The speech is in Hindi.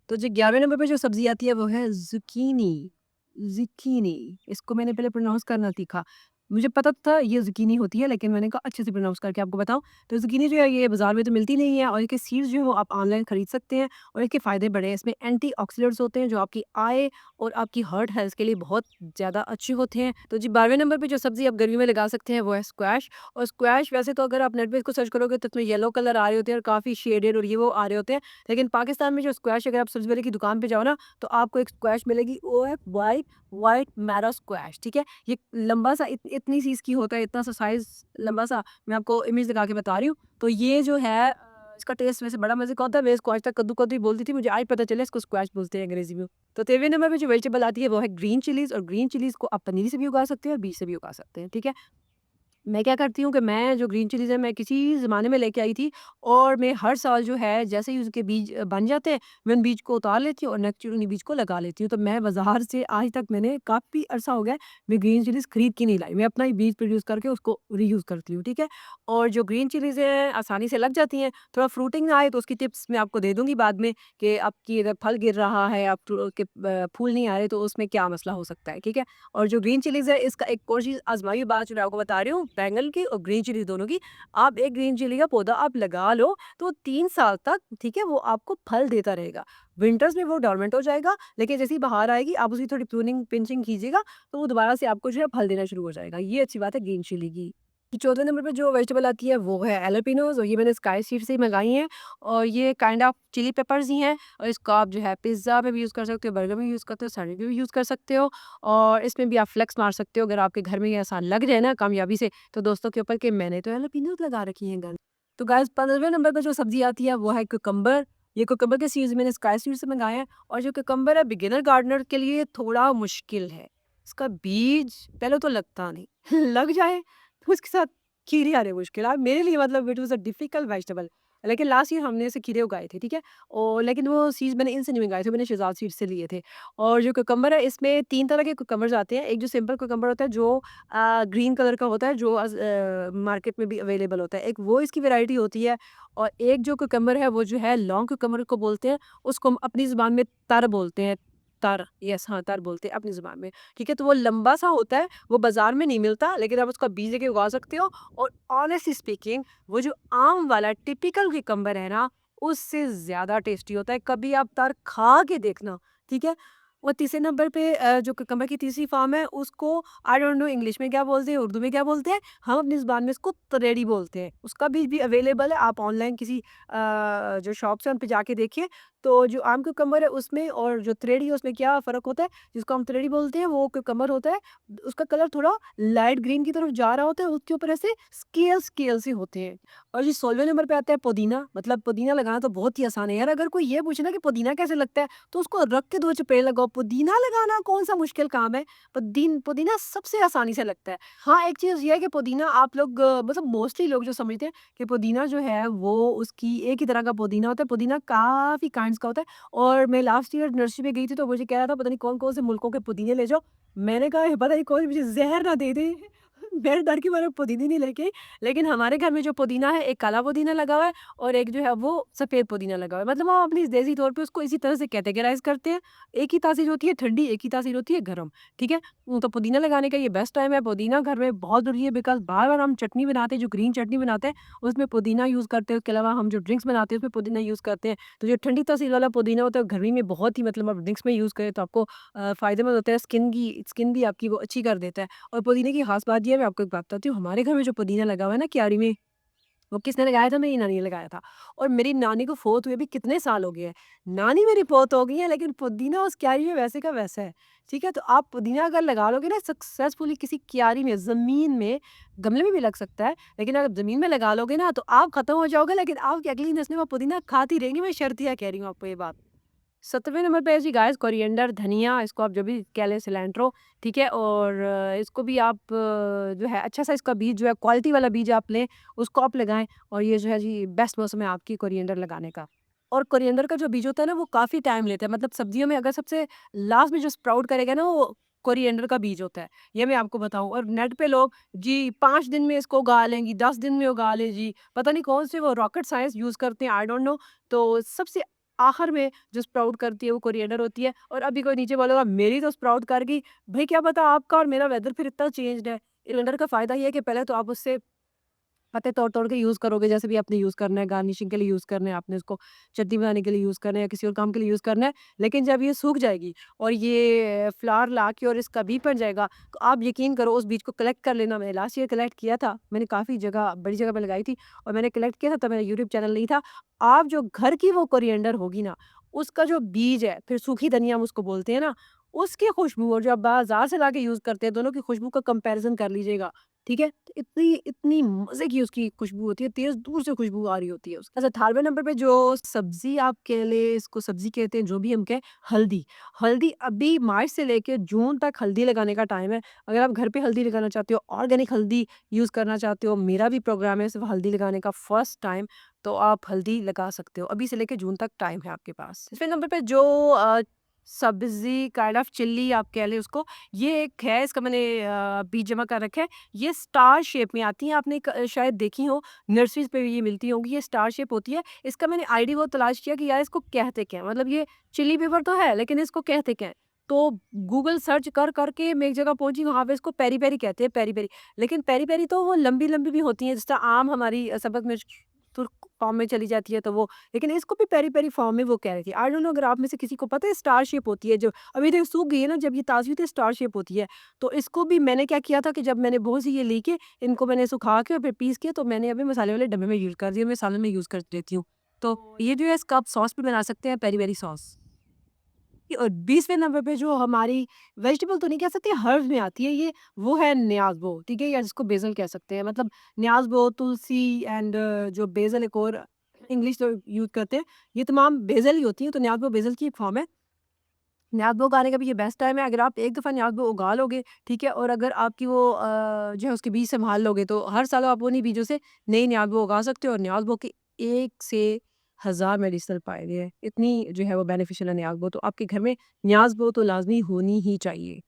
तो जो 11वें नंबर पे जो सब्ज़ी आती है वो है ज़ुकीनी, ज़ुकीनी। इसको मैंने पहले प्रोनाउंस करना सीखा। मुझे पता था ये ज़ुकीनी होती है, लेकिन मैंने कहा अच्छे से प्रोनाउंस करके आपको बताऊँ। तो ज़ुकीनी जो है ये बाज़ार में तो मिलती नहीं है, और इसके सीड्स जो है वो आप ऑनलाइन खरीद सकते हैं, और इसके फ़ायदे बड़े हैं। इसमें एंटीऑक्सीडेंट्स होते हैं जो आपकी आई और आपकी हार्ट हेल्थ के लिए बहुत ज़्यादा अच्छे होते हैं। तो जी 12वें नंबर पे जो सब्ज़ी आप गर्मी में लगा सकते हैं वो है स्क्वैश। और स्क्वैश वैसे तो अगर आप नेट पे इसको सर्च करोगे तो इसमें येलो कलर आ रहे होते हैं और काफ़ी शेडेड और ये वो आ रहे होते हैं। लेकिन पाकिस्तान में जो स्क्वैश, अगर आप सब्ज़ी वाले की दुकान पे जाओ ना, तो आपको एक स्क्वैश मिलेगी, वो है व्हाइट व्हाइट मैरो स्क्वैश, ठीक है? ये लंबा-सा इतनी सी इसकी होता है, इतना सा साइज़ लंबा-सा, मैं आपको इमेज दिखा के बता रही हूँ। तो ये जो है इसका टेस्ट वैसे बड़ा मज़े का होता है। मैं इसको आज तक कद्दू-कद्दू ही बोलती थी, मुझे आज पता चला इसको स्क्वैश बोलते हैं अंग्रेज़ी में। तो 13वें नंबर पे जो वेजिटेबल आती है वो है ग्रीन चिलीज़, और ग्रीन चिलीज़ को आप पनीर से भी उगा सकते हैं और बीज से भी उगा सकते हैं, ठीक है? मैं क्या करती हूँ कि मैं जो ग्रीन चिलीज़ है मैं किसी ज़माने में लेके आई थी, और मैं हर साल जो है जैसे ही उसके बीज बन जाते हैं, मैं उन बीज को उतार लेती हूँ और नेक्स्ट ईयर उन्हीं बीज को लगा लेती हूँ। तो मैं बाज़ार से आज तक मैंने काफ़ी अरसा हो गया है, मैं ग्रीन चिलीज़ खरीद के नहीं लाई। मैं अपना ही बीज प्रोड्यूस करके उसको रीयूज़ करती हूँ, ठीक है? और जो ग्रीन चिलीज़ हैं आसानी से लग जाती हैं। थोड़ा फ्रूटिंग ना आए तो उसकी टिप्स मैं आपको दे दूँगी बाद में, कि आपकी अगर फल गिर रहा है, आप के फूल नहीं आ रहे, तो उसमें क्या मसला हो सकता है, ठीक है? और जो ग्रीन चिलीज़ है इसका एक और चीज़ आज़माई हुई बात जो मैं आपको बता रही हूँ, बैंगन की और ग्रीन चिली दोनों की। आप एक ग्रीन चिली का पौधा आप लगा लो, तो 3 साल तक, ठीक है, वो आपको फल देता रहेगा। विंटर्स में वो डोरमेंट हो जाएगा, लेकिन जैसे ही बहार आएगी आप उसकी थोड़ी प्रूनिंग पिंचिंग कीजिएगा, तो वो दोबारा से आपको जो है फल देना शुरू हो जाएगा। ये अच्छी बात है ग्रीन चिली की। 14वें नंबर पे जो वेजिटेबल आती है वो है हैलोपिनोज़, और ये मैंने स्काई सीड से ही मँगाई हैं, और ये काइंड ऑफ चिली पेपर्स ही हैं, और इसको आप जो है पिज़्ज़ा में भी यूज़ कर सकते हो, बर्गर में यूज़ करते हो, सैंडविच में भी यूज़ कर सकते हो, और इसमें भी आप फ्लेक्स मार सकते हो अगर आपके घर में ये आसान लग जाए ना कामयाबी से, तो दोस्तों के ऊपर कि मैंने तो हैलोपिनोज़ लगा रखी हैं घर में। तो गाइस 15वें नंबर पे जो सब्ज़ी आती है वो है कुकम्बर। ये कुकम्बर के सीड्स मैंने स्काई सीड से मँगाए हैं, और जो कुकम्बर है बिगिनर गार्डनर के लिए थोड़ा मुश्किल है। इसका बीज पहले तो लगता नहीं, लग जाए तो उसके साथ खीरे आने मुश्किल है। मेरे लिए मतलब it was a difficult vegetable. लेकिन लास्ट ईयर हमने ऐसे खीरे उगाए थे, ठीक है? और लेकिन वो सीड्स मैंने इनसे नहीं मंगाए थे, मैंने शहज़ाद सीड्स से लिए थे। और जो कुकम्बर है इसमें 3 तरह के कुकम्बर्स आते हैं। एक जो सिंपल कुकम्बर होता है जो ग्रीन कलर का होता है, जो मार्केट में भी अवेलेबल होता है। एक वो इसकी वैरायटी होती है, और एक जो कुकम्बर है वो जो है लॉन्ग कुकम्बर को बोलते हैं। उसको हम अपनी ज़ुबान में तर बोलते हैं। तर, यस हाँ, तर बोलते हैं अपनी ज़ुबान में। ठीक है? तो वो लंबा-सा होता है, वो बाज़ार में नहीं मिलता, लेकिन आप उसका बीज लेके उगा सकते हो। और ऑनेस्टली स्पीकिंग वो जो आम वाला टिपिकल कुकम्बर है ना, उससे ज़्यादा टेस्टी होता है। कभी आप तर खा के देखना, ठीक है? और तीसरे नंबर पे जो कुकम्बर की तीसरी फ़ॉर्म है उसको आई डोंट नो इंग्लिश में क्या बोलते हैं, उर्दू में क्या बोलते हैं? हम अपनी ज़ुबान में इसको तरेड़ी बोलते हैं। उसका बीज भी अवेलेबल है, आप ऑनलाइन किसी जो शॉप्स हैं उन पे जाके देखिए। तो जो आम कुकम्बर है उसमें और जो तरेड़ी है उसमें क्या फ़र्क होता है? जिसको हम तरेड़ी बोलते हैं वो कुकम्बर होता है, उसका कलर थोड़ा लाइट ग्रीन की तरफ जा रहा होता है, उसके ऊपर ऐसे स्केल से होते हैं। और जी 16वें नंबर पे आता है पुदीना। मतलब पुदीना लगाना तो बहुत ही आसान है यार, अगर कोई ये पूछे ना कि पुदीना कैसे लगता है, तो उसको रख के 2 चपेड़ लगाओ। पुदीना लगाना कौन-सा मुश्किल काम है? पुदीना सबसे आसानी से लगता है। हाँ, एक चीज़ ये है कि पुदीना आप लोग मतलब मोस्टली लोग जो समझते हैं कि पुदीना जो है वो उसकी एक ही तरह का पुदीना होता है। पुदीना काफ़ी काइंड्स का होता है, और मैं लास्ट ईयर नर्सरी में गई थी तो मुझे कह रहा था पता नहीं कौन-कौन से मुल्कों के पुदीने ले जाओ। मैंने कहा पता नहीं कोई मुझे ज़हर ना दे दे। मैं डर के मारे पुदीने नहीं लेके आई। लेकिन हमारे घर में जो पुदीना है, एक काला पुदीना लगा हुआ है और एक जो है वो सफ़ेद पुदीना लगा हुआ है। मतलब हम अपनी देसी तौर पे उसको इसी तरह से कैटेगराइज़ करते हैं। एक ही तासीर होती है ठंडी, एक ही तासीर होती है गरम, ठीक है? तो पुदीना लगाने का ये बेस्ट टाइम है। पुदीना घर में बहुत ज़रूरी है, बिकॉज़ बार-बार हम चटनी बनाते हैं, जो ग्रीन चटनी बनाते हैं, उसमें पुदीना यूज़ करते हैं। उसके अलावा हम जो ड्रिंक्स बनाते हैं, उसमें पुदीना यूज़ करते हैं। तो जो ठंडी तासीर वाला पुदीना होता है, गर्मी में बहुत ही मतलब आप ड्रिंक्स में यूज़ करें तो आपको फ़ायदेमंद होता है। स्किन भी आपकी वो अच्छी कर देता है। और पुदीने की ख़ास बात ये है, मैं आपको एक बात बताती हूँ, हमारे घर में जो पुदीना लगा हुआ है ना क्यारी में, वो किसने लगाया था? मेरी नानी ने लगाया था। और मेरी नानी को फ़ौत हुए भी कितने साल हो गए हैं। नानी मेरी फ़ौत हो गई है, लेकिन पुदीना उस क्यारी में वैसे का वैसा है। ठीक है? तो आप पुदीना अगर लगा लोगे ना सक्सेसफुली किसी क्यारी में, ज़मीन में, गमले में भी लग सकता है, लेकिन अगर ज़मीन में लगा लोगे ना तो आप ख़त्म हो जाओगे, लेकिन आपकी अगली नस्लें वो पुदीना खाती रहेंगी। मैं शर्तिया कह रही हूँ आपको ये बात। 7वें नंबर पे है जी गाइस कोरिएंडर, धनिया, इसको आप जो भी कह लें, सिलेंट्रो, ठीक है? और इसको भी आप जो है अच्छा-सा इसका बीज जो है क्वालिटी वाला बीज आप लें, उसको आप लगाएँ, और ये जो है जी बेस्ट मौसम है आपकी कोरिएंडर लगाने का। और कोरिएंडर का जो बीज होता है ना वो काफ़ी टाइम लेता है, मतलब सब्जियों में अगर सबसे लास्ट में जो स्प्राउट करेगा ना वो कोरिएंडर का बीज होता है, ये मैं आपको बताऊँ। और नेट पे लोग जी 5 दिन में इसको उगा लेंगी, 10 दिन में उगा लें जी, पता नहीं कौन से वो रॉकेट साइंस यूज़ करते हैं, आई डोंट नो। तो सबसे आखिर में जो स्प्राउट करती है वो कोरिएंडर होती है। और अभी कोई नीचे बोलेगा मेरी तो स्प्राउट कर गई, भाई क्या पता आपका और मेरा वेदर फिर इतना चेंज्ड है। कोरिएंडर का फ़ायदा ये है कि पहले तो आप उससे पत्ते तोड़-तोड़ के यूज़ करोगे, जैसे भी आपने यूज़ करना है, गार्निशिंग के लिए यूज़ करना है, आपने उसको चटनी बनाने के लिए यूज़ करना है या किसी और काम के लिए यूज़ करना है। लेकिन जब ये सूख जाएगी और ये फ्लावर ला के और इसका बीज बन जाएगा, तो आप यकीन करो उस बीज को कलेक्ट कर लेना। मैंने लास्ट ईयर कलेक्ट किया था, मैंने काफ़ी जगह बड़ी जगह पे लगाई थी और मैंने कलेक्ट किया था, तब मेरा यूट्यूब चैनल नहीं था। आप जो घर की वो कोरिएंडर होगी ना, उसका जो बीज है, फिर सूखी धनिया हम उसको बोलते हैं ना, उसकी खुशबू और जो आप बाज़ार से लाके यूज़ करते हैं, दोनों की खुशबू का कंपैरिज़न कर लीजिएगा। ठीक है? तो इतनी इतनी मज़े की उसकी खुशबू होती है, तेज़ दूर से खुशबू आ रही होती है उसकी। अच्छा 18वें नंबर पे जो सब्ज़ी आप कह लें, इसको सब्ज़ी कहते हैं, जो भी हम कहें, हल्दी। हल्दी अभी मार्च से लेके जून तक हल्दी लगाने का टाइम है। अगर आप घर पे हल्दी लगाना चाहते हो, ऑर्गेनिक हल्दी यूज़ करना चाहते हो, मेरा भी प्रोग्राम है सिर्फ़ हल्दी लगाने का फर्स्ट टाइम, तो आप हल्दी लगा सकते हो। अभी से लेके जून तक टाइम है आपके पास। 6वें नंबर पे जो सब्ज़ी काइंड ऑफ चिल्ली आप कह लें उसको, ये एक है, इसका मैंने बीज जमा कर रखे हैं। ये स्टार शेप में आती हैं, आपने शायद देखी हो, नर्सरीज़ पे भी ये मिलती होंगी, ये स्टार शेप होती है। इसका मैंने आईडी बहुत तलाश किया कि यार इसको कहते क्या हैं? मतलब ये चिली पेपर तो है, लेकिन इसको कहते क्या हैं? तो गूगल सर्च कर के मैं एक जगह पहुँची, वहाँ पे इसको पेरी-पेरी कहते हैं, पेरी-पेरी। लेकिन पेरी-पेरी तो वो लंबी-लंबी भी होती हैं, जिस तरह आम हमारी सब्ज़ मिर्च सुर्ख फॉर्म में चली जाती है, तो वो, लेकिन इसको भी पेरी-पेरी फॉर्म में वो कह रही थी। आई डोंट नो अगर आप में से किसी को पता है, स्टार शेप होती है जो अभी तक सूख गई है ना, जब ये ताज़ी होती है स्टार शेप होती है। तो इसको भी मैंने क्या किया था कि जब मैंने बहुत सी ये लेके इनको मैंने सुखा के और फिर पीस के, तो मैंने अभी मसाले वाले डब्बे में यूज़ कर दिए, मैं सालन में यूज़ कर देती हूँ। तो ये जो है इसका आप सॉस भी बना सकते हैं, पेरी-पेरी सॉस। और 20वें नंबर पे जो हमारी वेजिटेबल तो नहीं कह सकते, हर्ब्स में आती है ये, वो है न्याज़बो, ठीक है? या जिसको बेसल कह सकते हैं। मतलब न्याज़बो, तुलसी एंड जो बेसल एक और इंग्लिश जो यूज़ करते हैं, ये तमाम बेसल ही होती हैं, तो न्याज़बो बेसल की एक फॉर्म है। न्याज़बो उगाने का भी ये बेस्ट टाइम है, अगर आप एक दफ़ा न्याज़बो उगा लोगे, ठीक है? और अगर आपकी वो जो है उसके बीज संभाल लोगे, तो हर साल आप उन्हीं बीजों से नई न्याज़बो उगा सकते हो और न्याज़बो के 1 से हज़ार मेडिसिनल फ़ायदे हैं। इतनी जो है वो बेनिफिशियल है न्याज़बो, तो आपके घर में न्याज़बो तो लाज़मी होनी ही चाहिए।